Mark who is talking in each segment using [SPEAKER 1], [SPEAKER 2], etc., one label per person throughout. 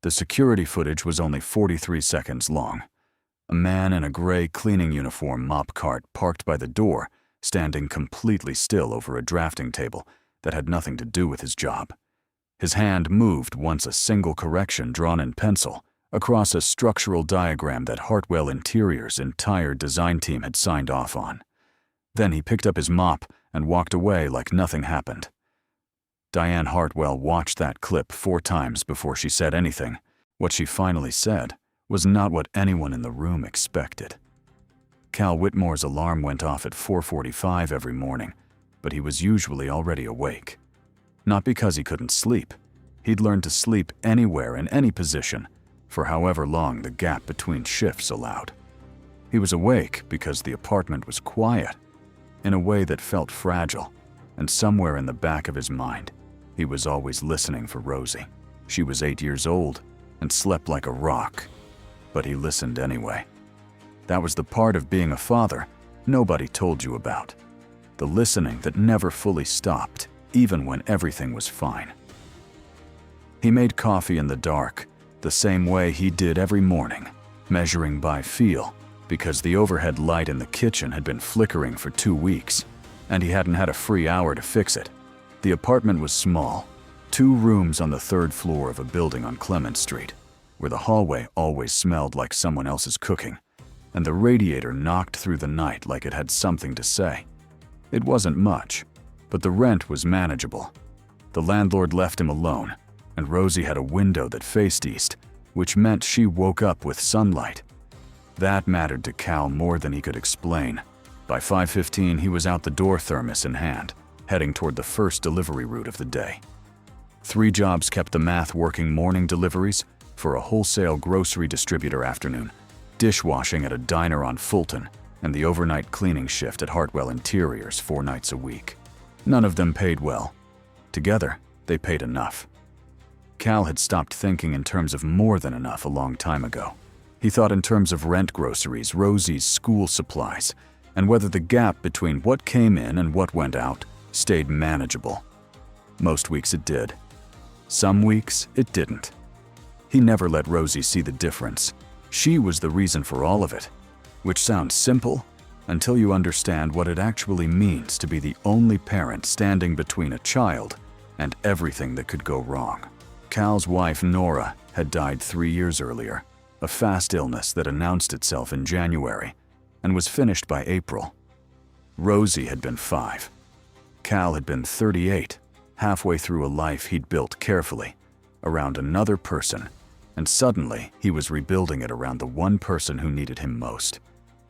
[SPEAKER 1] The security footage was only 43 seconds long. A man in a gray cleaning uniform mop cart parked by the door, standing completely still over a drafting table that had nothing to do with his job. His hand moved once a single correction drawn in pencil across a structural diagram that Hartwell Interior's entire design team had signed off on. Then he picked up his mop and walked away like nothing happened. Diane Hartwell watched that clip 4 times before she said anything. What she finally said was not what anyone in the room expected. Cal Whitmore's alarm went off at 4:45 every morning, but he was usually already awake. Not because he couldn't sleep. He'd learned to sleep anywhere in any position, for however long the gap between shifts allowed. He was awake because the apartment was quiet, in a way that felt fragile, and somewhere in the back of his mind, he was always listening for Rosie. She was 8 years old and slept like a rock, but he listened anyway. That was the part of being a father nobody told you about. The listening that never fully stopped, even when everything was fine. He made coffee in the dark, the same way he did every morning, measuring by feel, because the overhead light in the kitchen had been flickering for 2 weeks, and he hadn't had a free hour to fix it. The apartment was small, 2 rooms on the 3rd floor of a building on Clement Street, where the hallway always smelled like someone else's cooking, and the radiator knocked through the night like it had something to say. It wasn't much, but the rent was manageable. The landlord left him alone, and Rosie had a window that faced east, which meant she woke up with sunlight. That mattered to Cal more than he could explain. By 5:15, he was out the door, thermos in hand, heading toward the first delivery route of the day. 3 jobs kept the math working: morning deliveries for a wholesale grocery distributor afternoon, dishwashing at a diner on Fulton, and the overnight cleaning shift at Hartwell Interiors 4 nights a week. None of them paid well. Together, they paid enough. Cal had stopped thinking in terms of more than enough a long time ago. He thought in terms of rent, groceries, Rosie's school supplies, and whether the gap between what came in and what went out stayed manageable. Most weeks it did. Some weeks it didn't. He never let Rosie see the difference. She was the reason for all of it, which sounds simple until you understand what it actually means to be the only parent standing between a child and everything that could go wrong. Cal's wife, Nora, had died 3 years earlier, a fast illness that announced itself in January and was finished by April. Rosie had been 5. Cal had been 38, halfway through a life he'd built carefully, around another person, and suddenly he was rebuilding it around the one person who needed him most.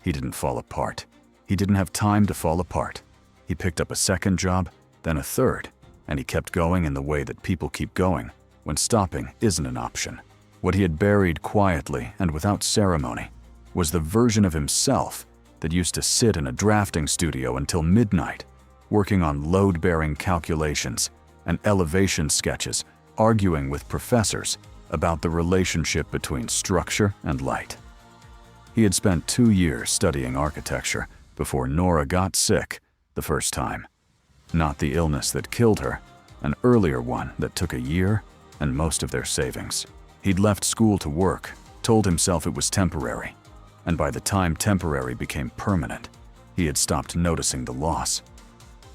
[SPEAKER 1] He didn't fall apart. He didn't have time to fall apart. He picked up a 2nd job, then a 3rd, and he kept going in the way that people keep going when stopping isn't an option. What he had buried quietly and without ceremony was the version of himself that used to sit in a drafting studio until midnight, working on load-bearing calculations and elevation sketches, arguing with professors about the relationship between structure and light. He had spent 2 years studying architecture before Nora got sick the first time. Not the illness that killed her, an earlier one that took a year and most of their savings. He'd left school to work, told himself it was temporary, and by the time temporary became permanent, he had stopped noticing the loss.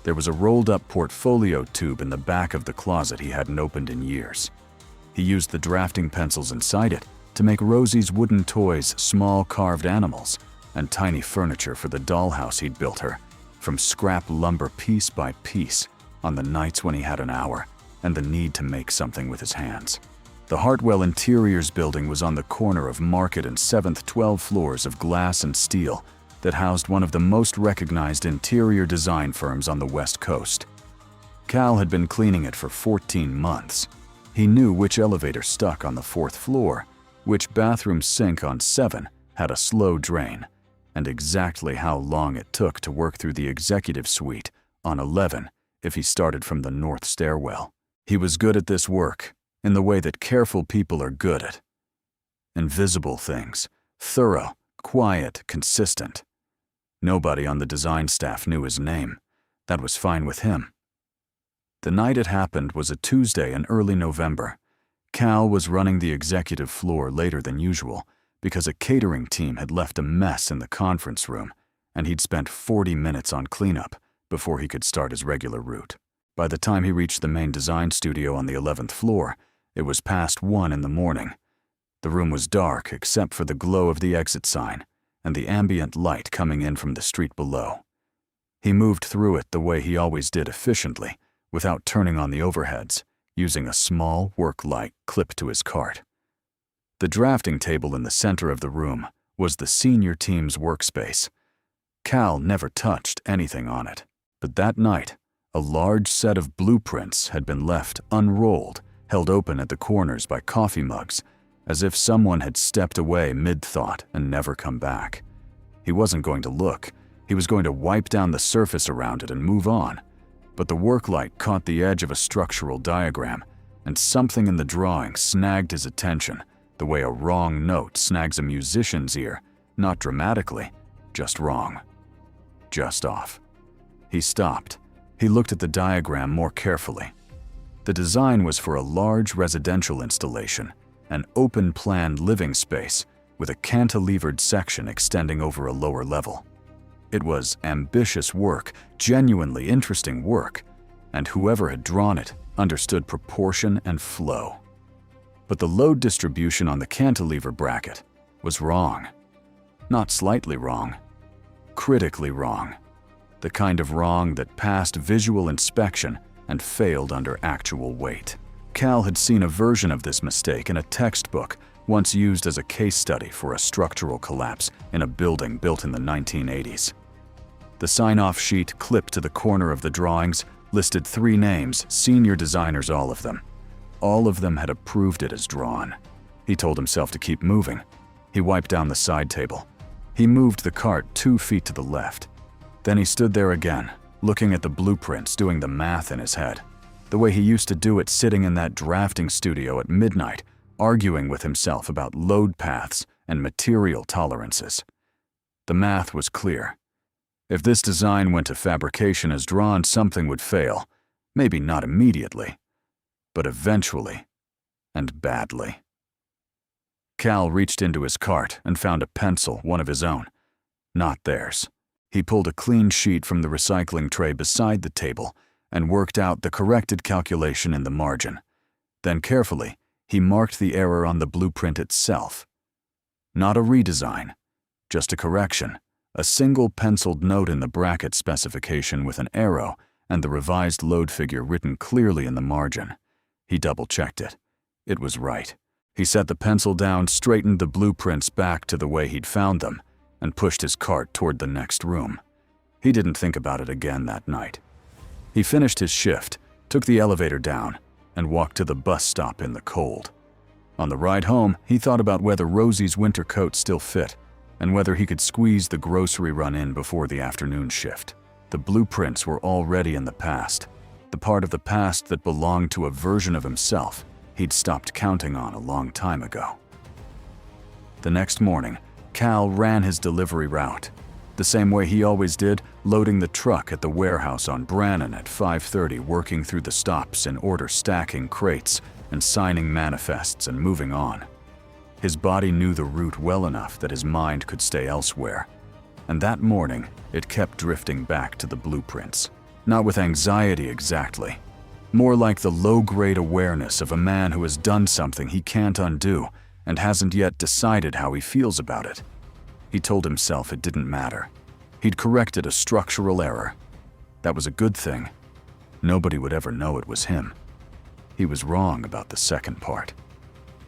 [SPEAKER 1] There was a rolled-up portfolio tube in the back of the closet he hadn't opened in years. He used the drafting pencils inside it to make Rosie's wooden toys small carved animals and tiny furniture for the dollhouse he'd built her, from scrap lumber piece by piece, on the nights when he had an hour and the need to make something with his hands. The Hartwell Interiors building was on the corner of Market and 7th, 12 floors of glass and steel that housed one of the most recognized interior design firms on the West Coast. Cal had been cleaning it for 14 months. He knew which elevator stuck on the 4th floor, which bathroom sink on 7 had a slow drain, and exactly how long it took to work through the executive suite on 11 if he started from the north stairwell. He was good at this work, in the way that careful people are good at. Invisible things, thorough, quiet, consistent. Nobody on the design staff knew his name. That was fine with him. The night it happened was a Tuesday in early November. Cal was running the executive floor later than usual because a catering team had left a mess in the conference room, and he'd spent 40 minutes on cleanup before he could start his regular route. By the time he reached the main design studio on the 11th floor, it was past 1 in the morning. The room was dark except for the glow of the exit sign and the ambient light coming in from the street below. He moved through it the way he always did, efficiently, without turning on the overheads, using a small work light clipped to his cart. The drafting table in the center of the room was the senior team's workspace. Cal never touched anything on it, but that night, a large set of blueprints had been left unrolled, held open at the corners by coffee mugs, as if someone had stepped away mid-thought and never come back. He wasn't going to look. He was going to wipe down the surface around it and move on. But the work light caught the edge of a structural diagram, and something in the drawing snagged his attention, the way a wrong note snags a musician's ear, not dramatically, just wrong. Just off. He stopped. He looked at the diagram more carefully. The design was for a large residential installation, an open-plan living space with a cantilevered section extending over a lower level. It was ambitious work, genuinely interesting work, and whoever had drawn it understood proportion and flow. But the load distribution on the cantilever bracket was wrong. Not slightly wrong, critically wrong. The kind of wrong that passed visual inspection and failed under actual weight. Cal had seen a version of this mistake in a textbook once used as a case study for a structural collapse in a building built in the 1980s. The sign-off sheet clipped to the corner of the drawings listed 3 names, senior designers, all of them. All of them had approved it as drawn. He told himself to keep moving. He wiped down the side table. He moved the cart 2 feet to the left. Then he stood there again, looking at the blueprints, doing the math in his head, the way he used to do it sitting in that drafting studio at midnight, arguing with himself about load paths and material tolerances. The math was clear. If this design went to fabrication as drawn, something would fail. Maybe not immediately, but eventually, and badly. Cal reached into his cart and found a pencil, one of his own. Not theirs. He pulled a clean sheet from the recycling tray beside the table and worked out the corrected calculation in the margin. Then carefully, he marked the error on the blueprint itself. Not a redesign, just a correction, a single penciled note in the bracket specification with an arrow and the revised load figure written clearly in the margin. He double-checked it. It was right. He set the pencil down, straightened the blueprints back to the way he'd found them, and pushed his cart toward the next room. He didn't think about it again that night. He finished his shift, took the elevator down, and walked to the bus stop in the cold. On the ride home, he thought about whether Rosie's winter coat still fit, and whether he could squeeze the grocery run in before the afternoon shift. The blueprints were already in the past, the part of the past that belonged to a version of himself he'd stopped counting on a long time ago. The next morning, Cal ran his delivery route, the same way he always did, loading the truck at the warehouse on Brannan at 5:30, working through the stops in order, stacking crates and signing manifests and moving on. His body knew the route well enough that his mind could stay elsewhere. And that morning, it kept drifting back to the blueprints. Not with anxiety exactly, more like the low-grade awareness of a man who has done something he can't undo and hasn't yet decided how he feels about it. He told himself it didn't matter. He'd corrected a structural error. That was a good thing. Nobody would ever know it was him. He was wrong about the second part.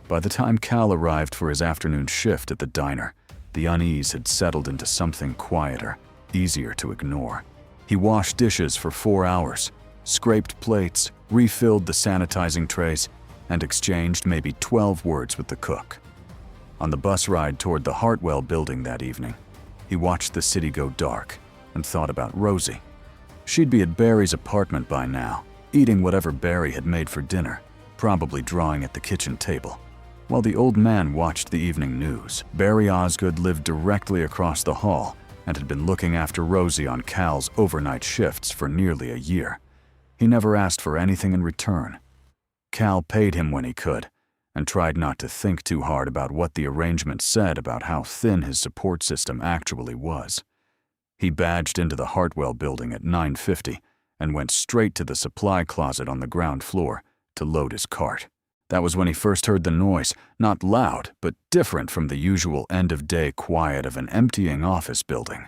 [SPEAKER 1] By the time Cal arrived for his afternoon shift at the diner, the unease had settled into something quieter, easier to ignore. He washed dishes for 4 hours, scraped plates, refilled the sanitizing trays, and exchanged maybe 12 words with the cook. On the bus ride toward the Hartwell building that evening, he watched the city go dark and thought about Rosie. She'd be at Barry's apartment by now, eating whatever Barry had made for dinner, probably drawing at the kitchen table. While the old man watched the evening news, Barry Osgood lived directly across the hall and had been looking after Rosie on Cal's overnight shifts for nearly a year. He never asked for anything in return. Cal paid him when he could, and tried not to think too hard about what the arrangement said about how thin his support system actually was. He badged into the Hartwell building at 9:50 and went straight to the supply closet on the ground floor to load his cart. That was when he first heard the noise, not loud, but different from the usual end-of-day quiet of an emptying office building.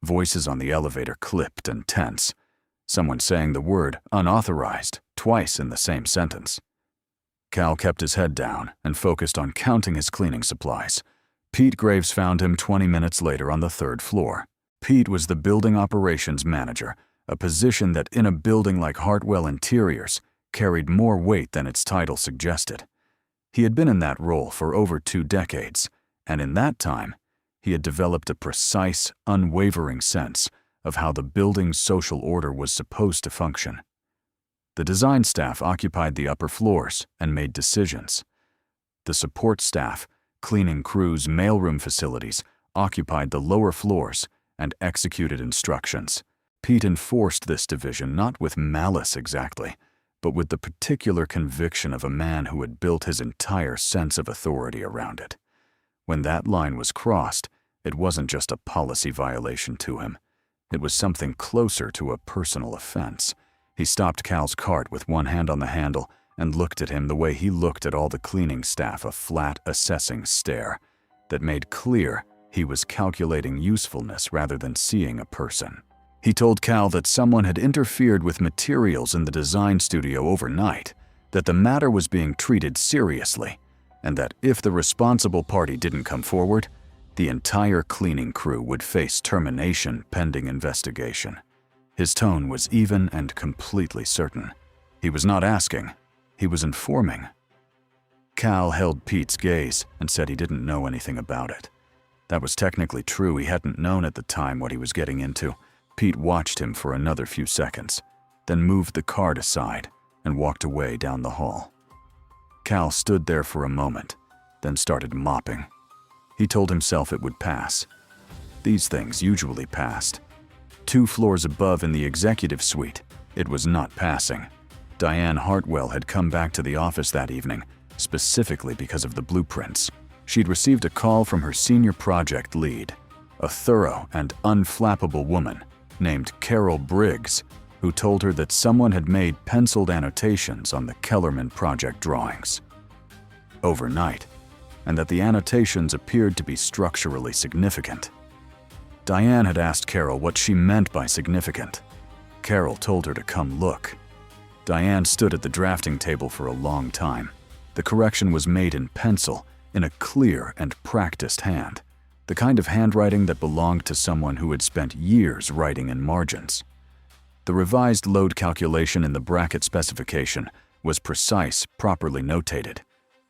[SPEAKER 1] Voices on the elevator clipped and tense, someone saying the word unauthorized twice in the same sentence. Cal kept his head down and focused on counting his cleaning supplies. Pete Graves found him 20 minutes later on the 3rd floor. Pete was the building operations manager, a position that in a building like Hartwell Interiors carried more weight than its title suggested. He had been in that role for over 2 decades, and in that time, he had developed a precise, unwavering sense of how the building's social order was supposed to function. The design staff occupied the upper floors and made decisions. The support staff, cleaning crews, mailroom facilities, occupied the lower floors and executed instructions. Pete enforced this division not with malice exactly, but with the particular conviction of a man who had built his entire sense of authority around it. When that line was crossed, it wasn't just a policy violation to him. It was something closer to a personal offense. He stopped Cal's cart with one hand on the handle and looked at him the way he looked at all the cleaning staff, a flat, assessing stare that made clear he was calculating usefulness rather than seeing a person. He told Cal that someone had interfered with materials in the design studio overnight, that the matter was being treated seriously, and that if the responsible party didn't come forward, the entire cleaning crew would face termination pending investigation. His tone was even and completely certain. He was not asking, he was informing. Cal held Pete's gaze and said he didn't know anything about it. That was technically true. He hadn't known at the time what he was getting into. Pete watched him for another few seconds, then moved the cart aside and walked away down the hall. Cal stood there for a moment, then started mopping. He told himself it would pass. These things usually passed. 2 floors above in the executive suite, it was not passing. Diane Hartwell had come back to the office that evening, specifically because of the blueprints. She'd received a call from her senior project lead, a thorough and unflappable woman named Carol Briggs, who told her that someone had made penciled annotations on the Kellerman project drawings overnight, and that the annotations appeared to be structurally significant. Diane had asked Carol what she meant by significant. Carol told her to come look. Diane stood at the drafting table for a long time. The correction was made in pencil, in a clear and practiced hand, the kind of handwriting that belonged to someone who had spent years writing in margins. The revised load calculation in the bracket specification was precise, properly notated,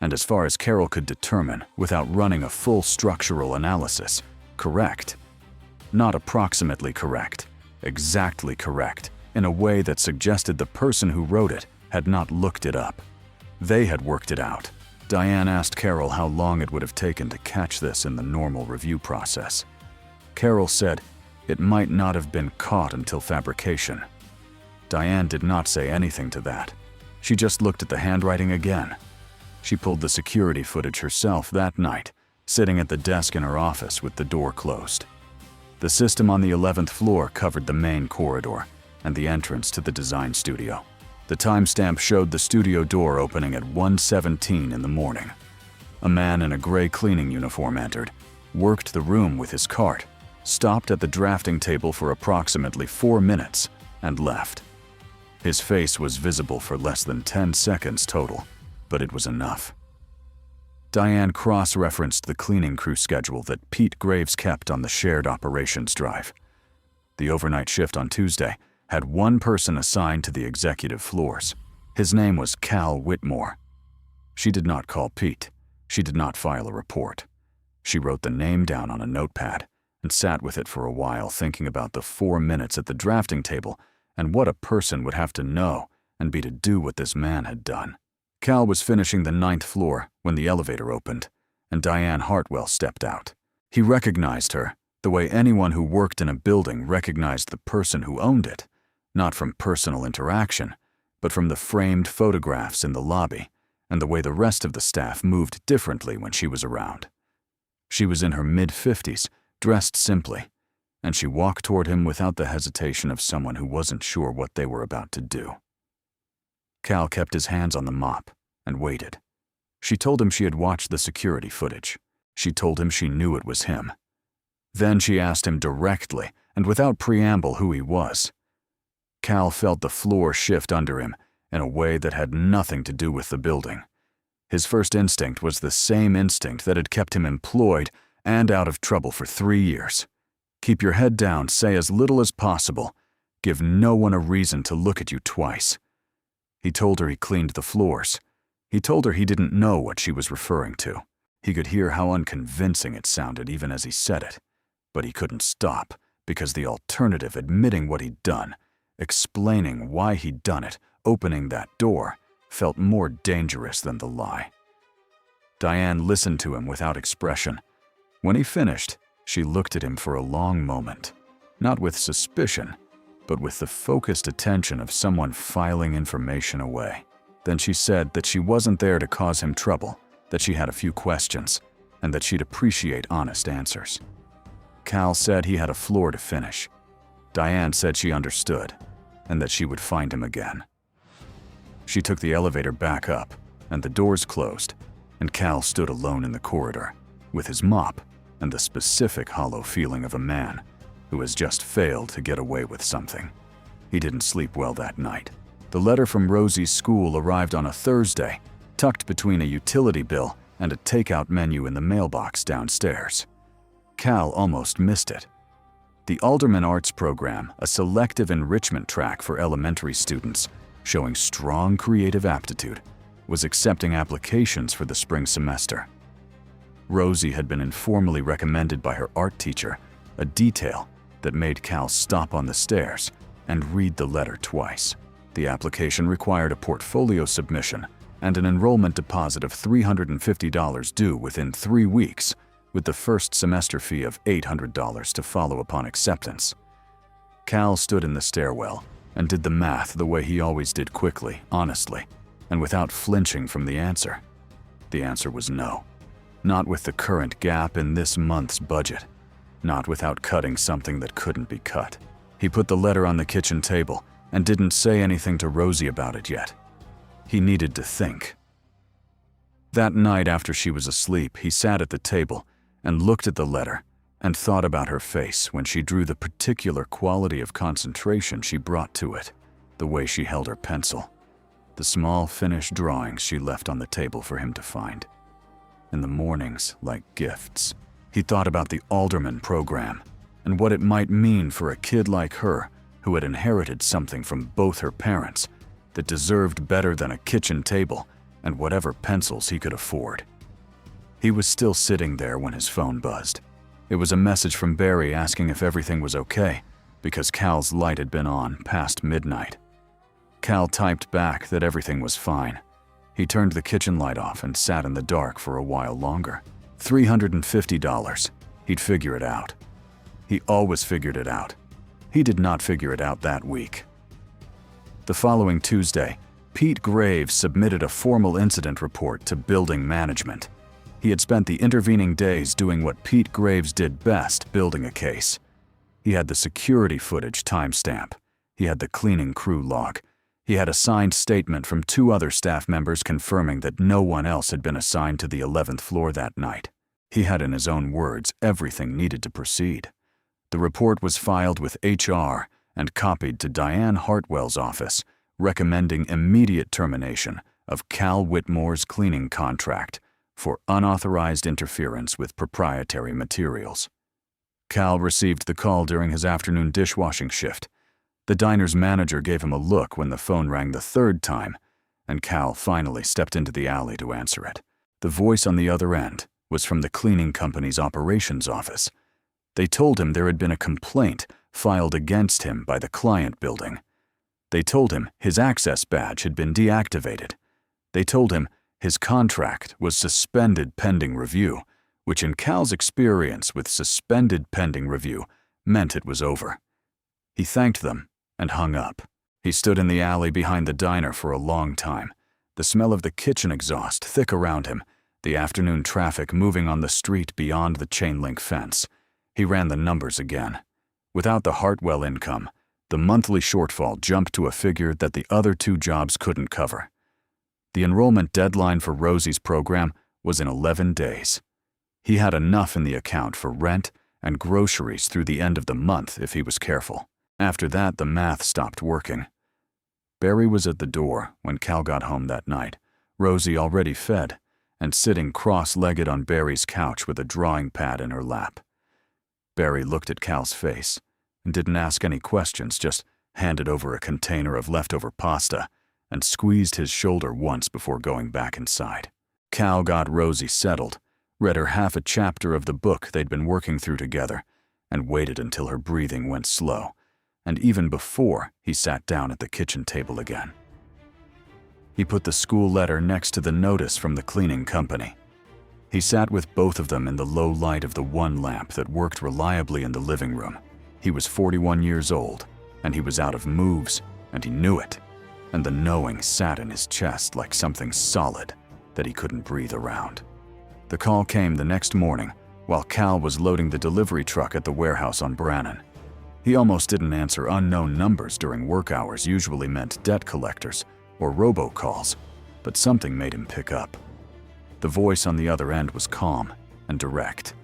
[SPEAKER 1] and as far as Carol could determine, without running a full structural analysis, correct. Not approximately correct, exactly correct, in a way that suggested the person who wrote it had not looked it up. They had worked it out. Diane asked Carol how long it would have taken to catch this in the normal review process. Carol said it might not have been caught until fabrication. Diane did not say anything to that. She just looked at the handwriting again. She pulled the security footage herself that night, sitting at the desk in her office with the door closed. The system on the 11th floor covered the main corridor and the entrance to the design studio. The timestamp showed the studio door opening at 1:17 in the morning. A man in a gray cleaning uniform entered, worked the room with his cart, stopped at the drafting table for approximately 4 minutes, and left. His face was visible for less than 10 seconds total, but it was enough. Diane cross-referenced the cleaning crew schedule that Pete Graves kept on the shared operations drive. The overnight shift on Tuesday had one person assigned to the executive floors. His name was Cal Whitmore. She did not call Pete. She did not file a report. She wrote the name down on a notepad and sat with it for a while, thinking about the 4 minutes at the drafting table and what a person would have to know and be to do what this man had done. Cal was finishing the 9th floor when the elevator opened, and Diane Hartwell stepped out. He recognized her, the way anyone who worked in a building recognized the person who owned it, not from personal interaction, but from the framed photographs in the lobby, and the and the way the rest of the staff moved differently when she was around. She was in her mid-50s, dressed simply, and she walked toward him without the hesitation of someone who wasn't sure what they were about to do. Cal kept his hands on the mop and waited. She told him she had watched the security footage. She told him she knew it was him. Then she asked him directly and without preamble who he was. Cal felt the floor shift under him in a way that had nothing to do with the building. His first instinct was the same instinct that had kept him employed and out of trouble for 3 years. Keep your head down, say as little as possible, give no one a reason to look at you twice. He told her he cleaned the floors. He told her he didn't know what she was referring to. He could hear how unconvincing it sounded even as he said it, but he couldn't stop because the alternative, admitting what he'd done, explaining why he'd done it, opening that door, felt more dangerous than the lie. Diane listened to him without expression. When he finished, she looked at him for a long moment, not with suspicion, but with the focused attention of someone filing information away. Then she said that she wasn't there to cause him trouble, that she had a few questions, and that she'd appreciate honest answers. Cal said he had a floor to finish. Diane said she understood, and that she would find him again. She took the elevator back up, and the doors closed, and Cal stood alone in the corridor, with his mop and the specific hollow feeling of a man who has just failed to get away with something. He didn't sleep well that night. The letter from Rosie's school arrived on a Thursday, tucked between a utility bill and a takeout menu in the mailbox downstairs. Cal almost missed it. The Alderman Arts Program, a selective enrichment track for elementary students showing strong creative aptitude, was accepting applications for the spring semester. Rosie had been informally recommended by her art teacher, a detail that made Cal stop on the stairs and read the letter twice. The application required a portfolio submission and an enrollment deposit of $350 due within 3 weeks, with the first semester fee of $800 to follow upon acceptance. Cal stood in the stairwell and did the math the way he always did, quickly, honestly, and without flinching from the answer. The answer was no. Not with the current gap in this month's budget. Not without cutting something that couldn't be cut. He put the letter on the kitchen table and didn't say anything to Rosie about it yet. He needed to think. That night after she was asleep, he sat at the table and looked at the letter and thought about her face when she drew, the particular quality of concentration she brought to it, the way she held her pencil, the small finished drawings she left on the table for him to find. In the mornings, like gifts, he thought about the Alderman program and what it might mean for a kid like her who had inherited something from both her parents that deserved better than a kitchen table and whatever pencils he could afford. He was still sitting there when his phone buzzed. It was a message from Barry asking if everything was okay, because Cal's light had been on past midnight. Cal typed back that everything was fine. He turned the kitchen light off and sat in the dark for a while longer. $350. He'd figure it out. He always figured it out. He did not figure it out that week. The following Tuesday, Pete Graves submitted a formal incident report to building management. He had spent the intervening days doing what Pete Graves did best, building a case. He had the security footage timestamp. He had the cleaning crew log. He had a signed statement from 2 other staff members confirming that no one else had been assigned to the 11th floor that night. He had, in his own words, everything needed to proceed. The report was filed with HR and copied to Diane Hartwell's office, recommending immediate termination of Cal Whitmore's cleaning contract for unauthorized interference with proprietary materials. Cal received the call during his afternoon dishwashing shift. The diner's manager gave him a look when the phone rang the 3rd time, and Cal finally stepped into the alley to answer it. The voice on the other end was from the cleaning company's operations office. They told him there had been a complaint filed against him by the client building. They told him his access badge had been deactivated. They told him his contract was suspended pending review, which in Cal's experience with suspended pending review meant it was over. He thanked them and hung up. He stood in the alley behind the diner for a long time, the smell of the kitchen exhaust thick around him, the afternoon traffic moving on the street beyond the chain-link fence. He ran the numbers again. Without the Hartwell income, the monthly shortfall jumped to a figure that the other 2 jobs couldn't cover. The enrollment deadline for Rosie's program was in 11 days. He had enough in the account for rent and groceries through the end of the month if he was careful. After that, the math stopped working. Barry was at the door when Cal got home that night, Rosie already fed, and sitting cross-legged on Barry's couch with a drawing pad in her lap. Barry looked at Cal's face and didn't ask any questions, just handed over a container of leftover pasta and squeezed his shoulder once before going back inside. Cal got Rosie settled, read her half a chapter of the book they'd been working through together, and waited until her breathing went slow, and even before he sat down at the kitchen table again. He put the school letter next to the notice from the cleaning company. He sat with both of them in the low light of the one lamp that worked reliably in the living room. He was 41 years old, and he was out of moves, and he knew it, and the knowing sat in his chest like something solid that he couldn't breathe around. The call came the next morning while Cal was loading the delivery truck at the warehouse on Brannan. He almost didn't answer unknown numbers during work hours, usually meant debt collectors or robocalls, but something made him pick up. The voice on the other end was calm and direct.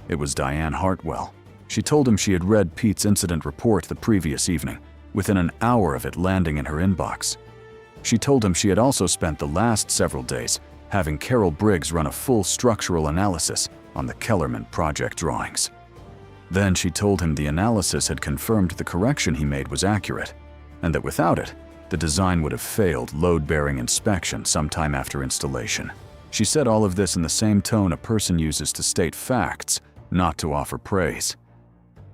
[SPEAKER 1] It was Diane Hartwell. She told him she had read Pete's incident report the previous evening, within an hour of it landing in her inbox. She told him she had also spent the last several days having Carol Briggs run a full structural analysis on the Kellerman project drawings. Then she told him the analysis had confirmed the correction he made was accurate, and that without it, the design would have failed load-bearing inspection sometime after installation. She said all of this in the same tone a person uses to state facts, not to offer praise.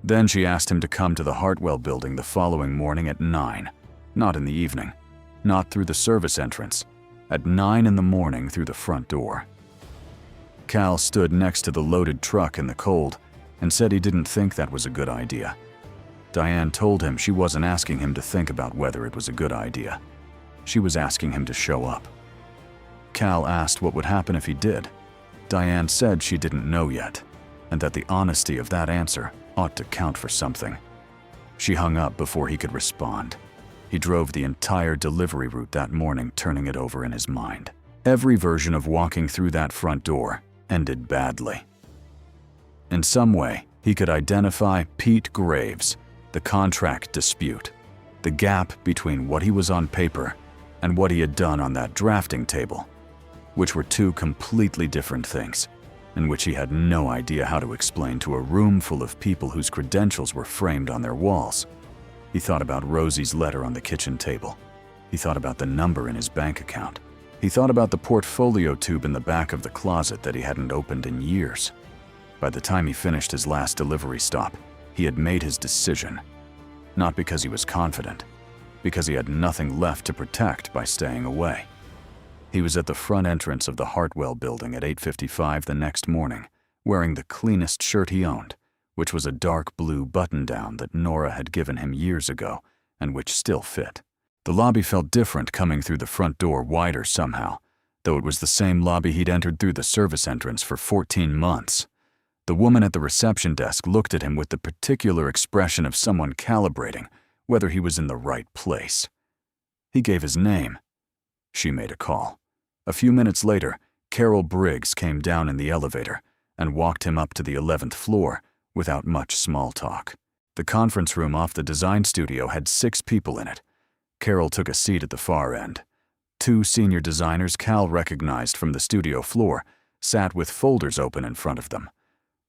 [SPEAKER 1] Then she asked him to come to the Hartwell building the following morning at 9, not in the evening, not through the service entrance, at 9 in the morning through the front door. Cal stood next to the loaded truck in the cold and said he didn't think that was a good idea. Diane told him she wasn't asking him to think about whether it was a good idea. She was asking him to show up. Cal asked what would happen if he did. Diane said she didn't know yet, and that the honesty of that answer ought to count for something. She hung up before he could respond. He drove the entire delivery route that morning, turning it over in his mind. Every version of walking through that front door ended badly. In some way, he could identify Pete Graves, the contract dispute, the gap between what he was on paper and what he had done on that drafting table, which were 2 completely different things, and which he had no idea how to explain to a room full of people whose credentials were framed on their walls. He thought about Rosie's letter on the kitchen table. He thought about the number in his bank account. He thought about the portfolio tube in the back of the closet that he hadn't opened in years. By the time he finished his last delivery stop, he had made his decision. Not because he was confident, because he had nothing left to protect by staying away. He was at the front entrance of the Hartwell building at 8:55 the next morning, wearing the cleanest shirt he owned, which was a dark blue button-down that Nora had given him years ago and which still fit. The lobby felt different coming through the front door, wider somehow, though it was the same lobby he'd entered through the service entrance for 14 months. The woman at the reception desk looked at him with the particular expression of someone calibrating whether he was in the right place. He gave his name. She made a call. A few minutes later, Carol Briggs came down in the elevator and walked him up to the 11th floor without much small talk. The conference room off the design studio had 6 people in it. Carol took a seat at the far end. 2 senior designers Cal recognized from the studio floor sat with folders open in front of them.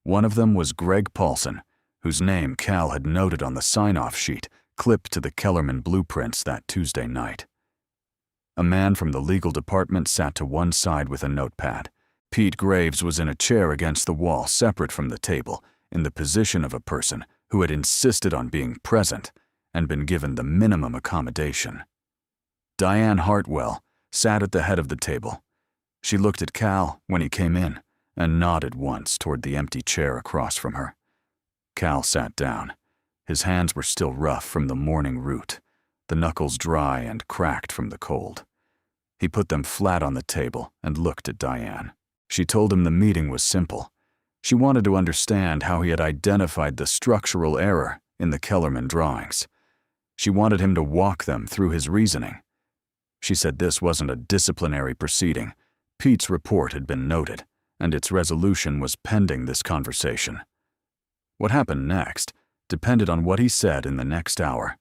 [SPEAKER 1] One of them was Greg Paulson, whose name Cal had noted on the sign-off sheet clipped to the Kellerman blueprints that Tuesday night. A man from the legal department sat to one side with a notepad. Pete Graves was in a chair against the wall, separate from the table, in the position of a person who had insisted on being present and been given the minimum accommodation. Diane Hartwell sat at the head of the table. She looked at Cal when he came in and nodded once toward the empty chair across from her. Cal sat down. His hands were still rough from the morning route, the knuckles dry and cracked from the cold. He put them flat on the table and looked at Diane. She told him the meeting was simple. She wanted to understand how he had identified the structural error in the Kellerman drawings. She wanted him to walk them through his reasoning. She said this wasn't a disciplinary proceeding. Pete's report had been noted, and its resolution was pending this conversation. What happened next depended on what he said in the next hour.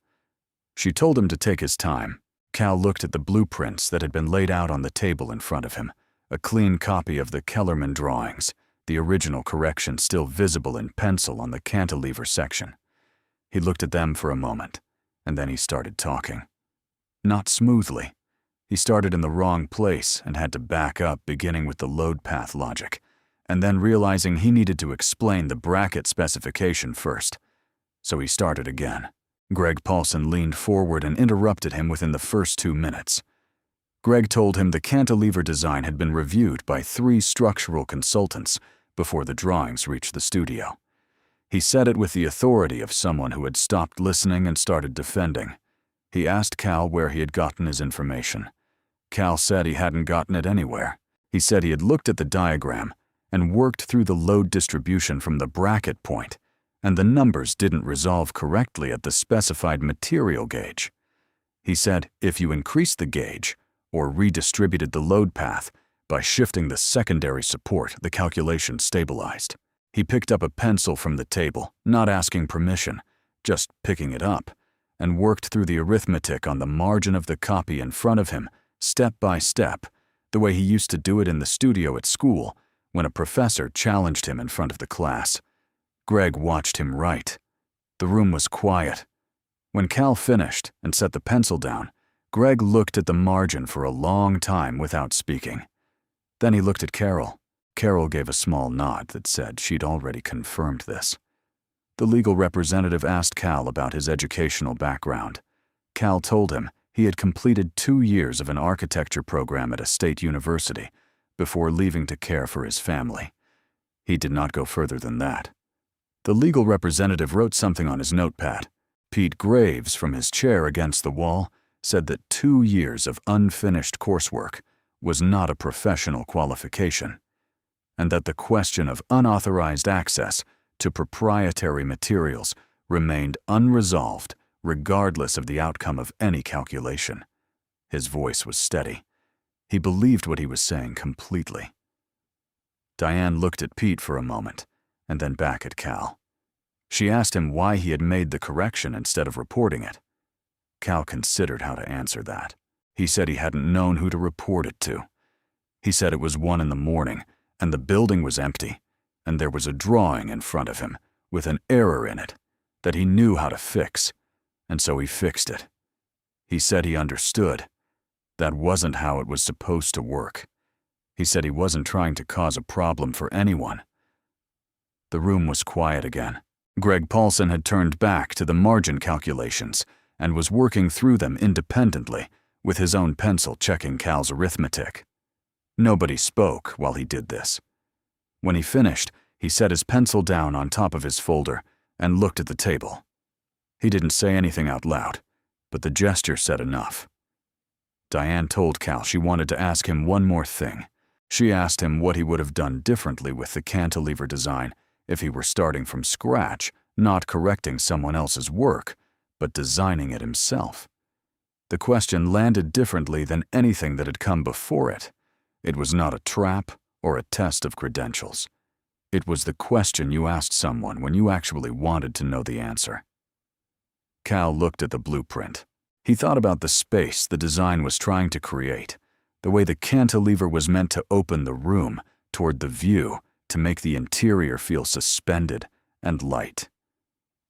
[SPEAKER 1] She told him to take his time. Cal looked at the blueprints that had been laid out on the table in front of him, a clean copy of the Kellerman drawings, the original correction still visible in pencil on the cantilever section. He looked at them for a moment, and then he started talking. Not smoothly. He started in the wrong place and had to back up, beginning with the load path logic, and then realizing he needed to explain the bracket specification first. So he started again. Greg Paulson leaned forward and interrupted him within the first 2 minutes. Greg told him the cantilever design had been reviewed by 3 structural consultants before the drawings reached the studio. He said it with the authority of someone who had stopped listening and started defending. He asked Cal where he had gotten his information. Cal said he hadn't gotten it anywhere. He said he had looked at the diagram and worked through the load distribution from the bracket point, and the numbers didn't resolve correctly at the specified material gauge. He said if you increased the gauge, or redistributed the load path, by shifting the secondary support, the calculation stabilized. He picked up a pencil from the table, not asking permission, just picking it up, and worked through the arithmetic on the margin of the copy in front of him, step by step, the way he used to do it in the studio at school when a professor challenged him in front of the class. Greg watched him write. The room was quiet. When Cal finished and set the pencil down, Greg looked at the margin for a long time without speaking. Then he looked at Carol. Carol gave a small nod that said she'd already confirmed this. The legal representative asked Cal about his educational background. Cal told him he had completed 2 years of an architecture program at a state university before leaving to care for his family. He did not go further than that. The legal representative wrote something on his notepad. Pete Graves, from his chair against the wall, said that 2 years of unfinished coursework was not a professional qualification, and that the question of unauthorized access to proprietary materials remained unresolved regardless of the outcome of any calculation. His voice was steady. He believed what he was saying completely. Diane looked at Pete for a moment, and then back at Cal. She asked him why he had made the correction instead of reporting it. Cal considered how to answer that. He said he hadn't known who to report it to. He said it was 1 in the morning, and the building was empty, and there was a drawing in front of him with an error in it that he knew how to fix, and so he fixed it. He said he understood. That wasn't how it was supposed to work. He said he wasn't trying to cause a problem for anyone. The room was quiet again. Greg Paulson had turned back to the margin calculations and was working through them independently, with his own pencil checking Cal's arithmetic. Nobody spoke while he did this. When he finished, he set his pencil down on top of his folder and looked at the table. He didn't say anything out loud, but the gesture said enough. Diane told Cal she wanted to ask him one more thing. She asked him what he would have done differently with the cantilever design if he were starting from scratch, not correcting someone else's work, but designing it himself. The question landed differently than anything that had come before it. It was not a trap or a test of credentials. It was the question you asked someone when you actually wanted to know the answer. Cal looked at the blueprint. He thought about the space the design was trying to create, the way the cantilever was meant to open the room toward the view to make the interior feel suspended and light.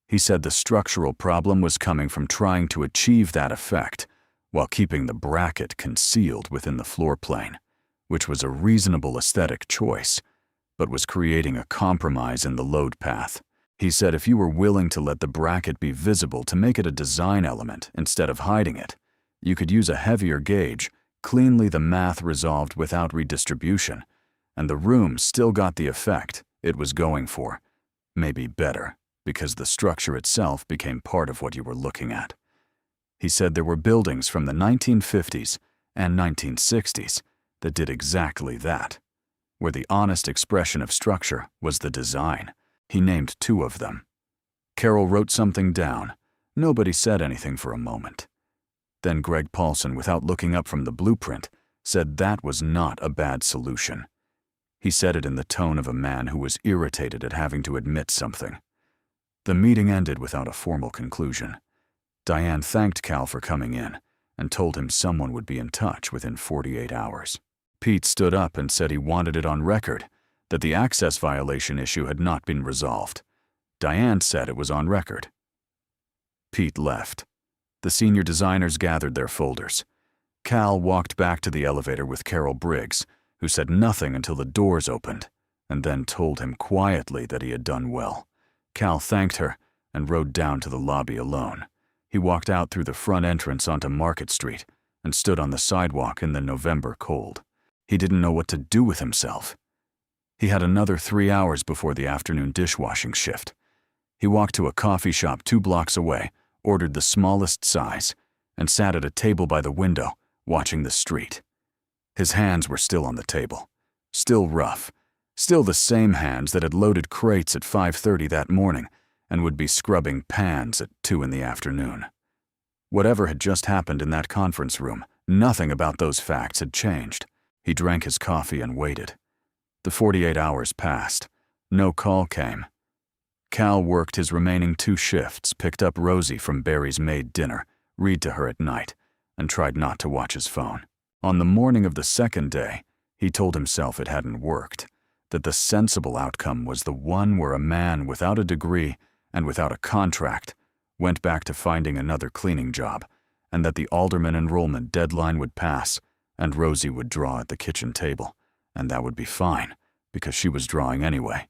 [SPEAKER 1] He said the structural problem was coming from trying to achieve that effect while keeping the bracket concealed within the floor plane, which was a reasonable aesthetic choice, but was creating a compromise in the load path. He said if you were willing to let the bracket be visible to make it a design element instead of hiding it, you could use a heavier gauge, cleanly the math resolved without redistribution, and the room still got the effect it was going for, maybe better, because the structure itself became part of what you were looking at. He said there were buildings from the 1950s and 1960s that did exactly that, where the honest expression of structure was the design. He named 2 of them. Carol wrote something down. Nobody said anything for a moment. Then Greg Paulson, without looking up from the blueprint, said that was not a bad solution. He said it in the tone of a man who was irritated at having to admit something. The meeting ended without a formal conclusion. Diane thanked Cal for coming in and told him someone would be in touch within 48 hours. Pete stood up and said he wanted it on record that the access violation issue had not been resolved. Diane said it was on record. Pete left. The senior designers gathered their folders. Cal walked back to the elevator with Carol Briggs, who said nothing until the doors opened, and then told him quietly that he had done well. Cal thanked her and rode down to the lobby alone. He walked out through the front entrance onto Market Street and stood on the sidewalk in the November cold. He didn't know what to do with himself. He had another 3 hours before the afternoon dishwashing shift. He walked to a coffee shop 2 blocks away, ordered the smallest size, and sat at a table by the window, watching the street. His hands were still on the table, still rough, still the same hands that had loaded crates at 5:30 that morning and would be scrubbing pans at 2 in the afternoon. Whatever had just happened in that conference room, nothing about those facts had changed. He drank his coffee and waited. The 48 hours passed. No call came. Cal worked his remaining 2 shifts, picked up Rosie from Barry's maid dinner, read to her at night, and tried not to watch his phone. On the morning of the second day, he told himself it hadn't worked, that the sensible outcome was the one where a man without a degree and without a contract went back to finding another cleaning job, and that the alderman enrollment deadline would pass and Rosie would draw at the kitchen table, and that would be fine, because she was drawing anyway,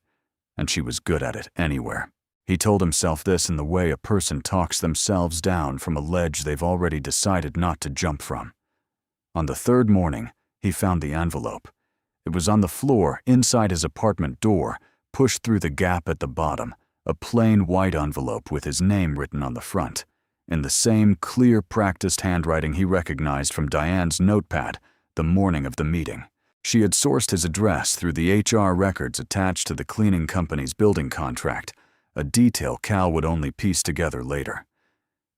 [SPEAKER 1] and she was good at it anywhere. He told himself this in the way a person talks themselves down from a ledge they've already decided not to jump from. On the 3rd morning, he found the envelope. It was on the floor inside his apartment door, pushed through the gap at the bottom, a plain white envelope with his name written on the front, in the same clear, practiced handwriting he recognized from Diane's notepad the morning of the meeting. She had sourced his address through the HR records attached to the cleaning company's building contract, a detail Cal would only piece together later.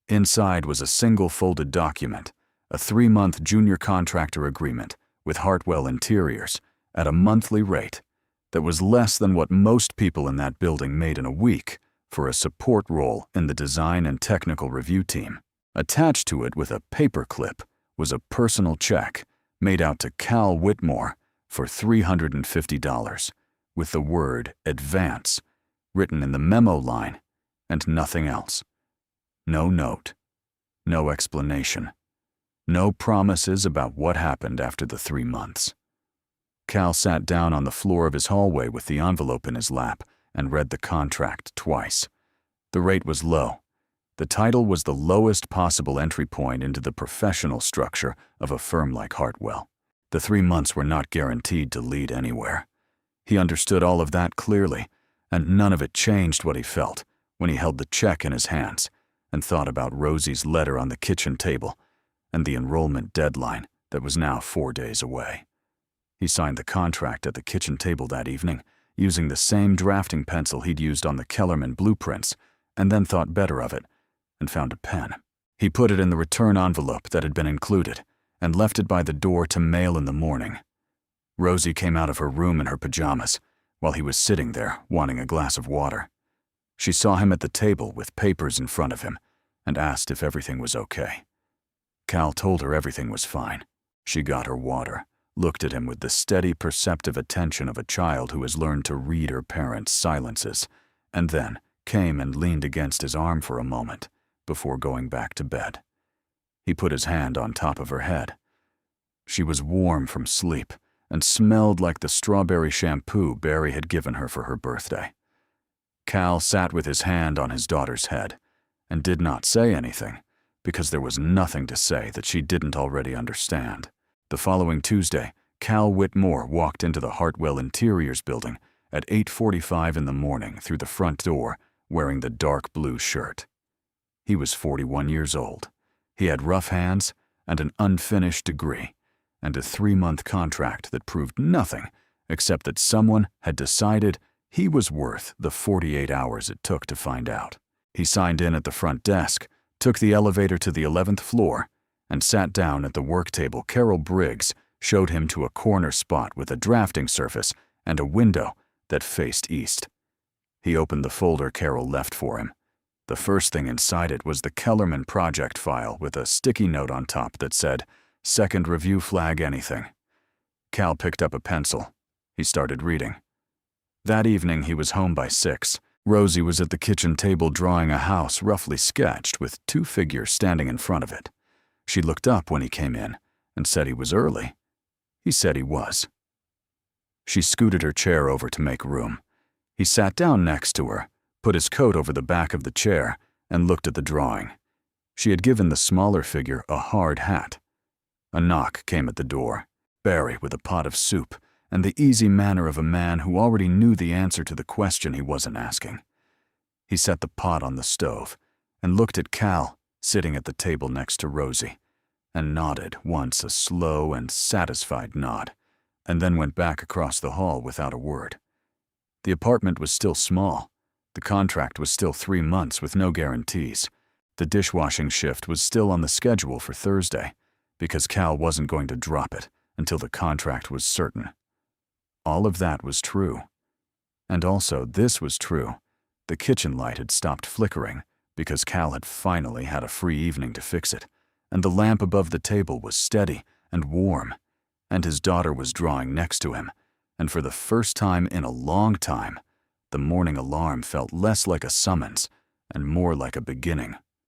[SPEAKER 1] Inside was a single folded document, a 3-month junior contractor agreement with Hartwell Interiors at a monthly rate that was less than what most people in that building made in a week for a support role in the design and technical review team. Attached to it with a paper clip was a personal check made out to Cal Whitmore for $350, with the word advance written in the memo line and nothing else. No note, no explanation, no promises about what happened after the 3 months. Cal sat down on the floor of his hallway with the envelope in his lap and read the contract twice. The rate was low. The title was the lowest possible entry point into the professional structure of a firm like Hartwell. The 3 months were not guaranteed to lead anywhere. He understood all of that clearly, and none of it changed what he felt when he held the check in his hands and thought about Rosie's letter on the kitchen table and the enrollment deadline that was now 4 days away. He signed the contract at the kitchen table that evening, using the same drafting pencil he'd used on the Kellerman blueprints, and then thought better of it and found a pen. He put it in the return envelope that had been included and left it by the door to mail in the morning. Rosie came out of her room in her pajamas while he was sitting there wanting a glass of water. She saw him at the table with papers in front of him and asked if everything was okay. Cal told her everything was fine. She got her water, looked at him with the steady, perceptive attention of a child who has learned to read her parents' silences, and then came and leaned against his arm for a moment before going back to bed. He put his hand on top of her head. She was warm from sleep and smelled like the strawberry shampoo Barry had given her for her birthday. Cal sat with his hand on his daughter's head and did not say anything because there was nothing to say that she didn't already understand. The following Tuesday, Cal Whitmore walked into the Hartwell Interiors building at 8:45 in the morning through the front door wearing the dark blue shirt. He was 41 years old. He had rough hands, and an unfinished degree, and a 3-month contract that proved nothing except that someone had decided he was worth the 48 hours it took to find out. He signed in at the front desk, took the elevator to the 11th floor, and sat down at the work table Carol Briggs showed him to a corner spot with a drafting surface and a window that faced east. He opened the folder Carol left for him. The first thing inside it was the Kellerman project file with a sticky note on top that said, "Second review flag anything." Cal picked up a pencil. He started reading. That evening he was home by 6. Rosie was at the kitchen table drawing a house roughly sketched with 2 figures standing in front of it. She looked up when he came in and said he was early. He said he was. She scooted her chair over to make room. He sat down next to her, put his coat over the back of the chair, and looked at the drawing. She had given the smaller figure a hard hat. A knock came at the door. Barry with a pot of soup, and the easy manner of a man who already knew the answer to the question he wasn't asking. He set the pot on the stove and looked at Cal sitting at the table next to Rosie, and nodded once, a slow and satisfied nod, and then went back across the hall without a word. The apartment was still small. The contract was still 3 months with no guarantees. The dishwashing shift was still on the schedule for Thursday, because Cal wasn't going to drop it until the contract was certain. All of that was true. And also, this was true. The kitchen light had stopped flickering because Cal had finally had a free evening to fix it, and the lamp above the table was steady and warm, and his daughter was drawing next to him, and for the first time in a long time, the morning alarm felt less like a summons and more like a beginning.